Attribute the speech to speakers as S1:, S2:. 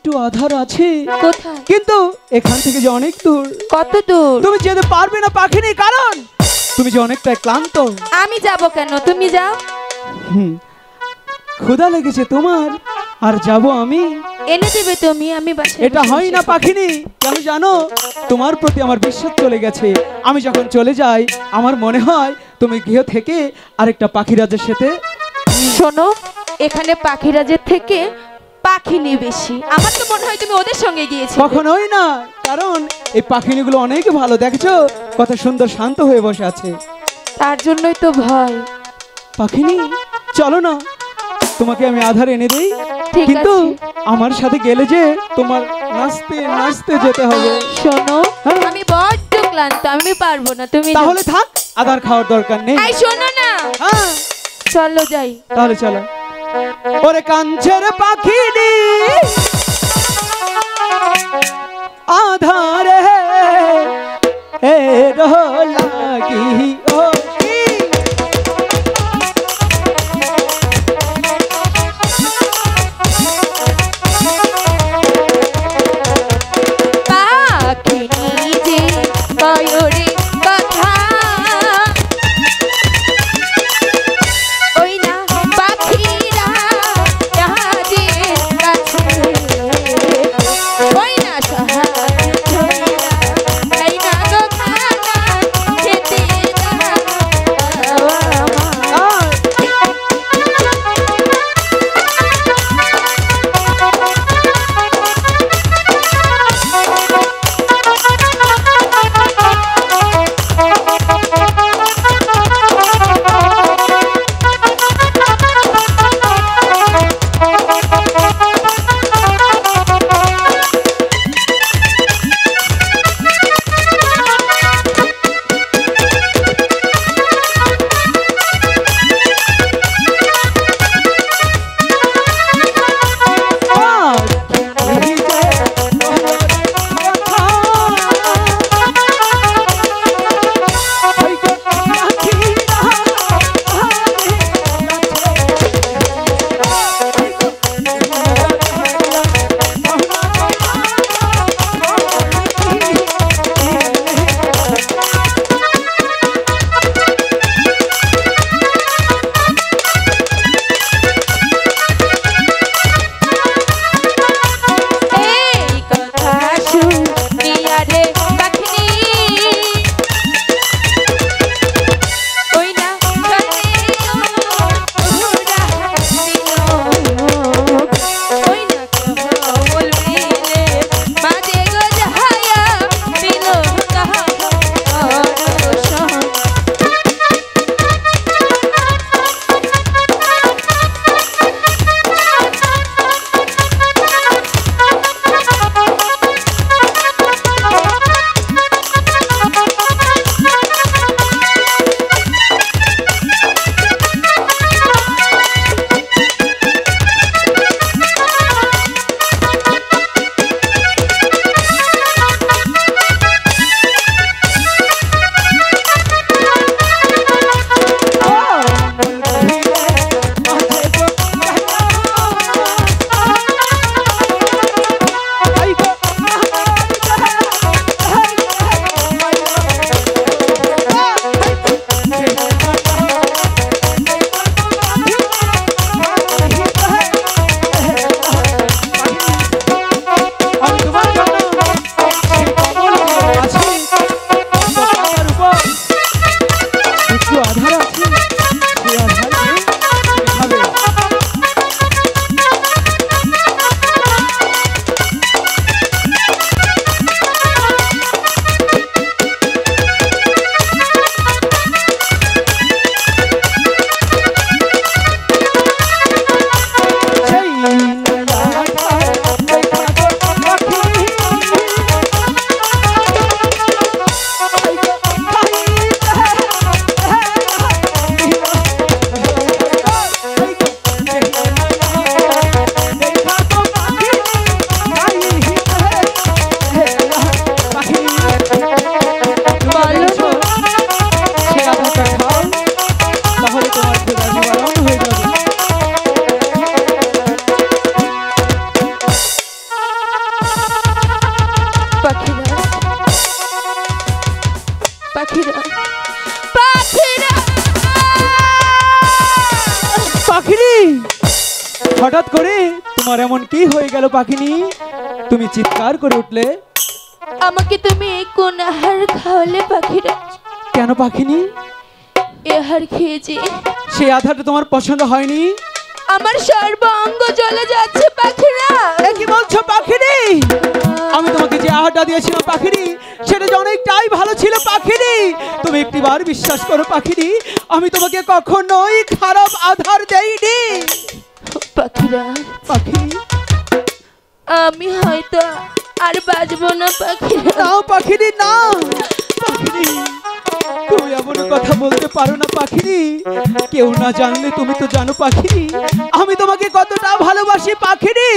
S1: একটু আধার আছে।
S2: কোথায়?
S1: কিন্তু এখান থেকে যে অনেক দূর।
S2: কত দূর?
S1: তুমি যেতে পারবে না পাখিনি, কারণ তুমি যে অনেকটা ক্লান্ত।
S2: আমি যাব কেন, তুমি যাও।
S1: ক্ষুধা লেগেছে তোমার, আর যাব আমি।
S2: এনে দেবে তুমি, আমি বাসায়
S1: এটা হয় না পাখিনি। কেন জানো? তোমার প্রতি আমার বিশ্বাস চলে গেছে। আমি যখন চলে যাই আমার মনে হয় তুমি গৃহ থেকে আরেকটা পাখি রাজের সাথে।
S2: শোনো, এখানে পাখিরাজের থেকে পাখিনি বেশি। আমার তো মনে হয় তুমি ওদের সঙ্গে গিয়েছো।
S1: কখনোই না, কারণ এই পাখিগুলো অনেক ভালো, দেখছো কত সুন্দর শান্ত হয়ে বসে আছে।
S2: তার জন্যই তো ভয়।
S1: পাখিনি, চলো না, তোমাকে আমি আধার এনে দেই।
S2: ঠিক
S1: কিন্তু
S2: আছে।
S1: আমার সাথে গেলে যে তোমার নাচতে নাচতে যেতে হবে।
S2: শোনো,
S1: হ্যাঁ।
S2: আমি বড্ড ক্লান্ত, আমি পারবো না, তুমি যাও।
S1: তাহলে থাক, আধার খাওয়ার দরকার নেই।
S2: এই শোনো না,
S1: হ্যাঁ,
S2: চলো যাই।
S1: তাহলে চলো। ওরে কাঞ্চের পাখিনি আধারে এ লাগি ও
S2: পাখিনি যে ময়ূরে কথা, ওই না পাখিরা জাহাজের কাছে, ওই না সহায় এই না গো খানা
S1: তোমার এমন কি হয়ে গেল পাখিনি? তুমি চিৎকার করে উঠলে।
S2: আমাকে তুমি কোন আহার খাওয়ালে পাখিরাজ?
S1: কেন পাখিনি?
S2: এ আহার খেয়েছি,
S1: সেই আধারটা তোমার পছন্দ হয়নি?
S2: আমার সর্বাঙ্গ জ্বলে যাচ্ছে পাখিরাজ।
S1: এ কি বলছো পাখিনি? আমি তোমাকে যে আহারটা দিয়েছিলাম পাখিনি, সেটা যে অনেকটাই ভালো ছিল পাখিনি। তুমি একটিবার বিশ্বাস করো পাখিনি, আমি তোমাকে কখনোই খারাপ আধার দেইনি
S2: পাখিরাজ,
S1: পাখিনি।
S2: আমি হয়তো আর বাঁচবো না পাখিরাজ।
S1: না পাখিনি, না পাখিনি, তুমি এমন কথা বলতে পারো না পাখিনি। কেউ না জানলে তুমি তো জানো পাখিনি, আমি তোমাকে কতটা ভালোবাসি পাখিনি।